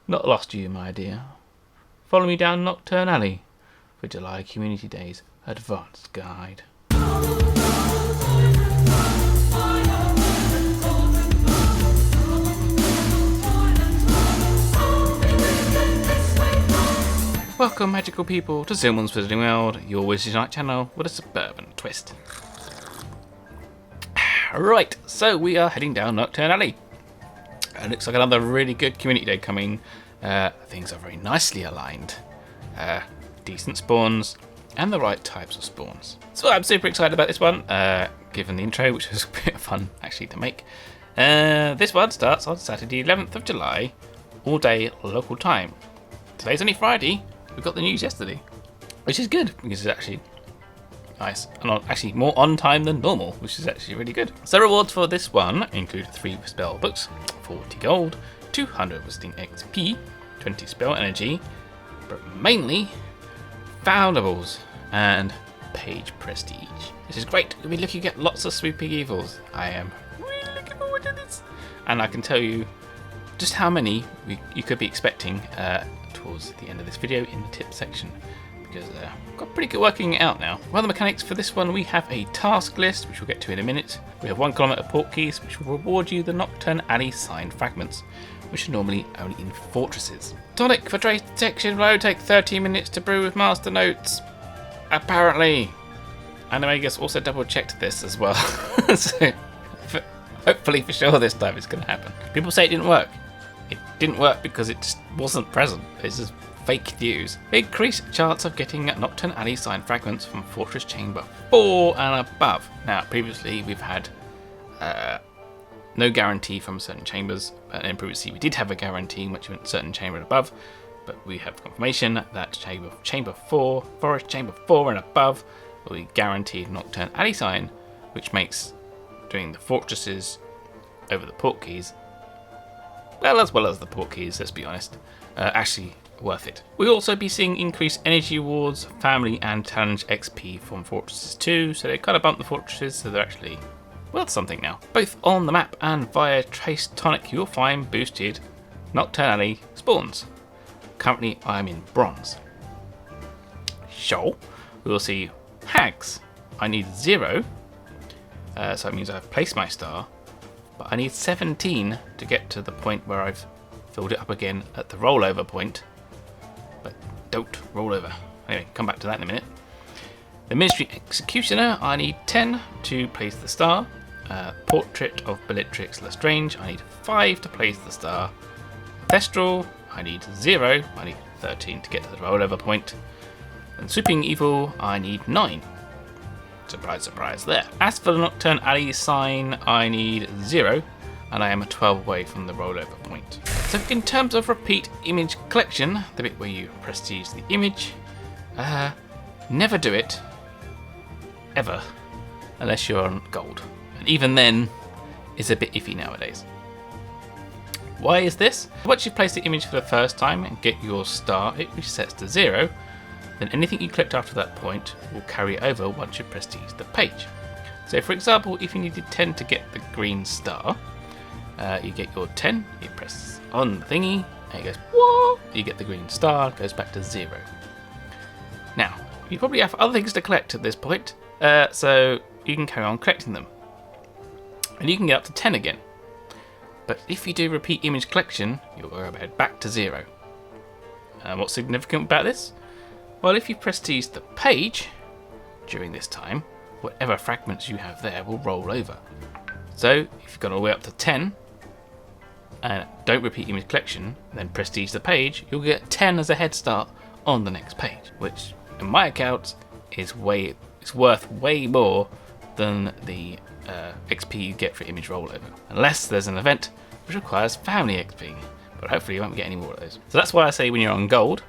Not lost you, my dear. Follow me down Knockturn Alley for July Community Days Advanced Guide. Welcome, magical people, to Zealman's Wizarding World, your Wizarding Night channel with a suburban twist. Right, so we are heading down Knockturn Alley. It looks like another really good community day coming. Things are very nicely aligned. Decent spawns and the right types of spawns. So I'm super excited about this one, given the intro, which was a bit of fun actually to make. This one starts on Saturday 11th of July, all day local time. Today's only Friday. We got the news yesterday, which is good because it's actually nice and actually more on time than normal, which is actually really good. So rewards for this one include 3 spell books, 40 gold, 200 visiting XP, 20 spell energy, but mainly foundables and page prestige. This is great. We'll be looking at lots of swooping evils. I am really looking forward to this, and I can tell you just how many you could be expecting towards the end of this video in the tips section, because I've got pretty good working it out now. One of the mechanics for this one, we have a task list, which we'll get to in a minute. We have 1 kilometer port keys, which will reward you the Knockturn Alley sign fragments, which are normally only in fortresses. Tonic for trace detection will take 30 minutes to brew with master notes, apparently. Animagus also double checked this as well, so hopefully for sure this time it's going to happen. People say it didn't work. It didn't work because it just wasn't present. It's just fake news. Increased chance of getting Knockturn Alley sign fragments from Fortress Chamber 4 and above. Now, previously we've had no guarantee from certain chambers, and previously we did have a guarantee which went certain chamber and above, but we have confirmation that chamber 4, Forest Chamber 4 and above will be guaranteed Knockturn Alley sign, which makes doing the fortresses over the port keys, well as the port keys, let's be honest, actually worth it. We'll also be seeing increased energy rewards, family and challenge XP from fortresses too, so they kind of bump the fortresses so they're actually worth something now. Both on the map and via Trace Tonic you'll find boosted Knockturn Alley spawns. Currently I'm in bronze. So we will see hags. I need 0, so that means I've placed my star, but I need 17 to get to the point where I've filled it up again at the rollover point. But don't roll over. Anyway, come back to that in a minute. The Ministry Executioner, I need 10 to place the star. Portrait of Bellatrix Lestrange, I need 5 to place the star. Thestral, I need 0, I need 13 to get to the rollover point. And Swooping Evil, I need 9. Surprise, surprise there. As for the Knockturn Alley sign, I need 0, and I am a 12 away from the rollover point. So in terms of repeat image collection, the bit where you prestige the image, never do it, ever, unless you're on gold. And even then, it's a bit iffy nowadays. Why is this? Once you place the image for the first time and get your star, it resets to 0, then anything you collect after that point will carry over once you prestige the page. So for example, if you needed 10 to get the green star, you get your 10, you press on the thingy, and it goes, whoa, you get the green star, it goes back to 0. Now, you probably have other things to collect at this point, so you can carry on collecting them. And you can get up to 10 again. But if you do repeat image collection, you'll go back to 0. And what's significant about this? Well, if you prestige the page during this time, whatever fragments you have there will roll over. So if you've gone all the way up to 10 and don't repeat image collection, then prestige the page, you'll get 10 as a head start on the next page, which in my account is worth way more than the XP you get for image rollover, unless there's an event which requires family XP, but hopefully you won't get any more of those. So that's why I say when you're on gold,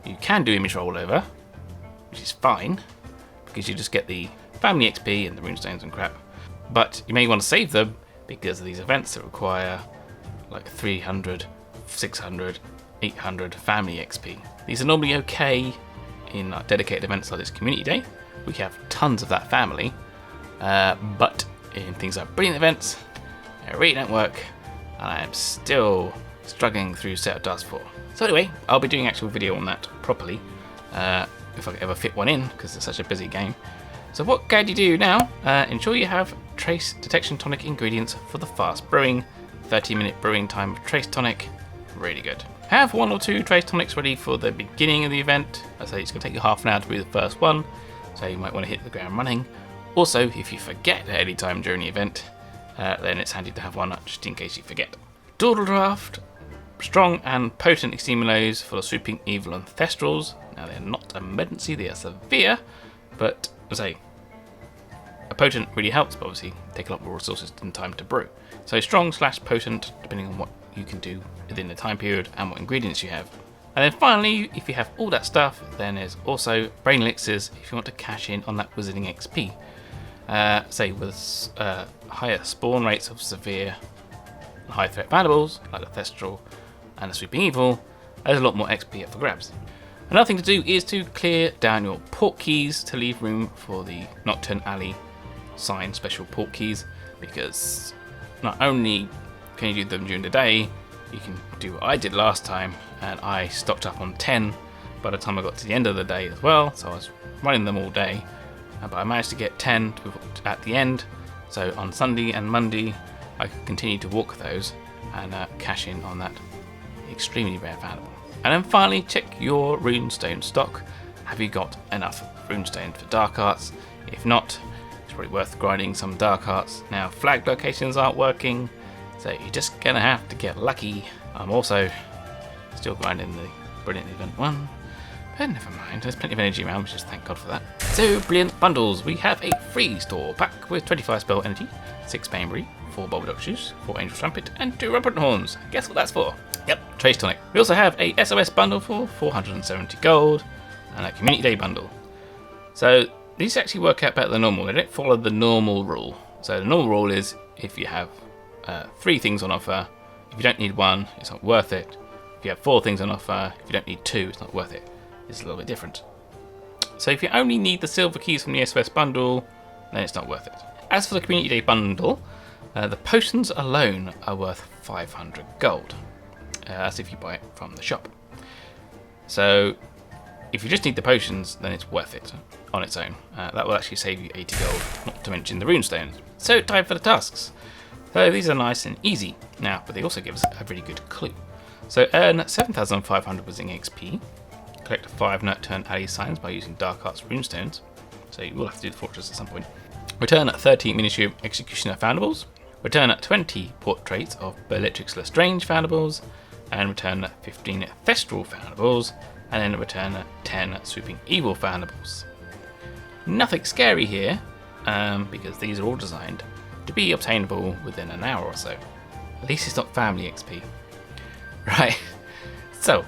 you can do image rollover, which is fine, because you just get the family XP and the runestones and crap. But you may want to save them because of these events that require like 300, 600, 800 family XP. These are normally okay in dedicated events like this community day. We have tons of that family, but in things like brilliant events, they really don't work, and I am still struggling through set of tasks for. So anyway, I'll be doing an actual video on that properly, if I could ever fit one in, because it's such a busy game. So what can you do now? Ensure you have trace detection tonic ingredients for the fast brewing. 30-minute brewing time of trace tonic, really good. Have 1 or 2 trace tonics ready for the beginning of the event. I say it's going to take you half an hour to brew the first one, so you might want to hit the ground running. Also, if you forget at any time during the event, then it's handy to have one just in case you forget. Dawdle Draft, strong and potent extremolos for the Swooping Evil and Thestrals. Now they're not emergency, they are severe, but as I say, a potent really helps, but obviously take a lot more resources and time to brew. So strong / potent, depending on what you can do within the time period and what ingredients you have. And then finally, if you have all that stuff, then there's also brain elixirs if you want to cash in on that wizarding XP. Say with higher spawn rates of severe and high threat valuables, like the Thestral and the Sweeping Evil, there's a lot more XP up for grabs. Another thing to do is to clear down your port keys to leave room for the Knockturn Alley sign special port keys, because not only can you do them during the day, you can do what I did last time, and I stocked up on 10 by the time I got to the end of the day as well, so I was running them all day, but I managed to get 10 at the end, so on Sunday and Monday I could continue to walk those and cash in on that extremely rare valuable. And then finally, check your runestone stock. Have you got enough runestones for dark arts? If not, it's probably worth grinding some dark arts. Now, flag locations aren't working, so you're just gonna have to get lucky. I'm also still grinding the Brilliant Event 1, but never mind, there's plenty of energy around, which is thank God for that. So, Brilliant Bundles. We have a free store pack with 25 spell energy, 6 Baneberry, 4 Bulbadox Shoes, 4 Angel Trumpet, and 2 Rumpet Horns. Guess what that's for? Yep, Trace Tonic. We also have a SOS bundle for 470 gold, and a Community Day bundle. So, these actually work out better than normal. They don't follow the normal rule. So, the normal rule is if you have 3 things on offer, if you don't need 1, it's not worth it. If you have 4 things on offer, if you don't need 2, it's not worth it. It's a little bit different. So if you only need the silver keys from the SOS bundle, then it's not worth it. As for the Community Day bundle, the potions alone are worth 500 gold. That's if you buy it from the shop. So if you just need the potions, then it's worth it on its own. That will actually save you 80 gold, not to mention the runestones. So time for the tasks. So these are nice and easy now, but they also give us a really good clue. So earn 7,500 Wizarding XP, collect 5 Knockturn Alley signs by using Dark Arts runestones, so you will have to do the fortress at some point. Return 30 miniature Executioner foundables, return 20 portraits of Bellatrix Lestrange foundables, and return 15 Thestral foundables, and then return 10 Swooping Evil foundables. Nothing scary here, because these are all designed to be obtainable within an hour or so. At least it's not family XP. Right, so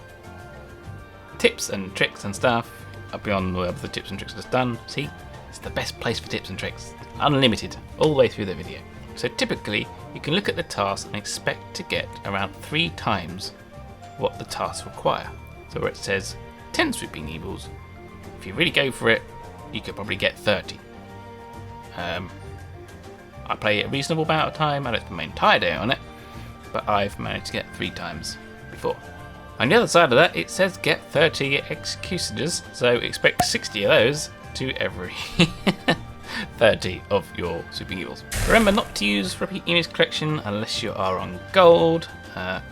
tips and tricks and stuff up beyond the other tips and tricks just done. See, it's the best place for tips and tricks, unlimited all the way through the video. So typically you can look at the task and expect to get around 3 times what the tasks require. So where it says 10 Swooping Evils, if you really go for it, you could probably get 30. I play a reasonable amount of time, I don't spend my entire day on it, but I've managed to get 3 times before. On the other side of that, it says get 30 Executioners, so expect 60 of those to every 30 of your Swooping Evils. Remember not to use Repeat Image Collection unless you are on gold.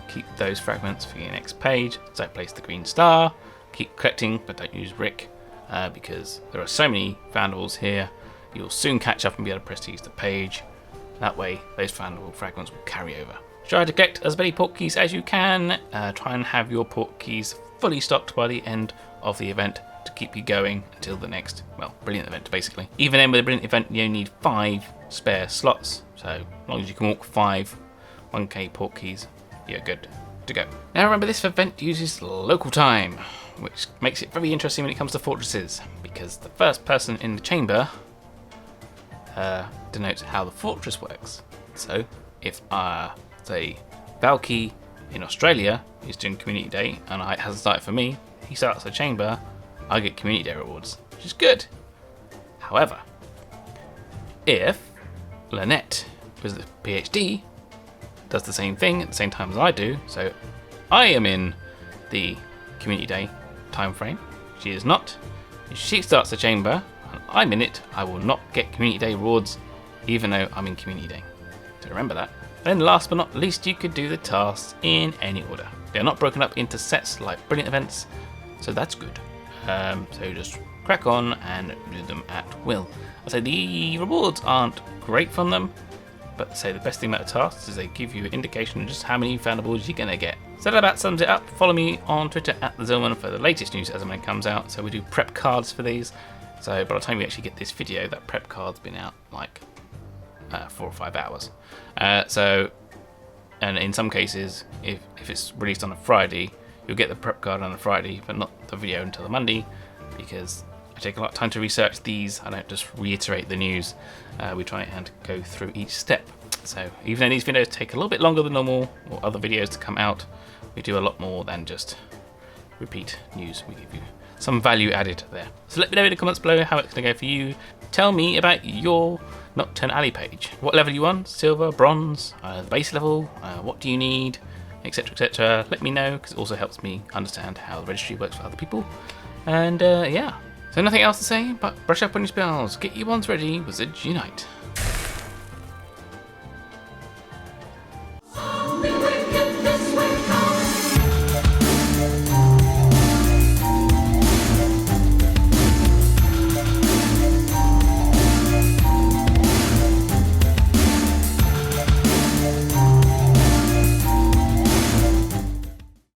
Keep those fragments for your next page. So place the green star, keep collecting, but don't use Rick, because there are so many foundables here, you'll soon catch up and be able to press to use the page. That way, those foundable fragments will carry over. Try to collect as many port keys as you can. Try and have your port keys fully stocked by the end of the event to keep you going until the next, well, Brilliant Event basically. Even then with a Brilliant Event, you only need 5 spare slots. So as long as you can walk 5 1k port keys, you're good to go. Now remember, this event uses local time, which makes it very interesting when it comes to fortresses, because the first person in the chamber denotes how the fortress works. So if say Valky in Australia is doing Community Day and it hasn't started for me, he starts a chamber, I get Community Day rewards, which is good. However, if Lynette with the PhD does the same thing at the same time as I do, so I am in the community day time frame. She is not. If she starts the chamber and I'm in it, I will not get community day rewards, even though I'm in community day. So remember that. Then last but not least, you could do the tasks in any order. They're not broken up into sets like brilliant events, so that's good. So just crack on and do them at will. I say the rewards aren't great from them, but say the best thing about the tasks is they give you an indication of just how many foundables you're going to get. So that about sums it up. Follow me on Twitter at the Zealman for the latest news as and when it comes out. So we do prep cards for these. So by the time we actually get this video, that prep card's been out like 4 or 5 hours. And in some cases, if it's released on a Friday, you'll get the prep card on a Friday, but not the video until the Monday, because I take a lot of time to research these. I don't just reiterate the news. We try and go through each step. So even though these videos take a little bit longer than normal, or other videos to come out, we do a lot more than just repeat news. We give you some value added there. So let me know in the comments below how it's going to go for you. Tell me about your Knockturn Alley page. What level are you on? Silver, bronze, the base level? What do you need? Etc, etc. Let me know, because it also helps me understand how the registry works for other people. And yeah, so nothing else to say, but brush up on your spells, get your wands ready, Wizards Unite.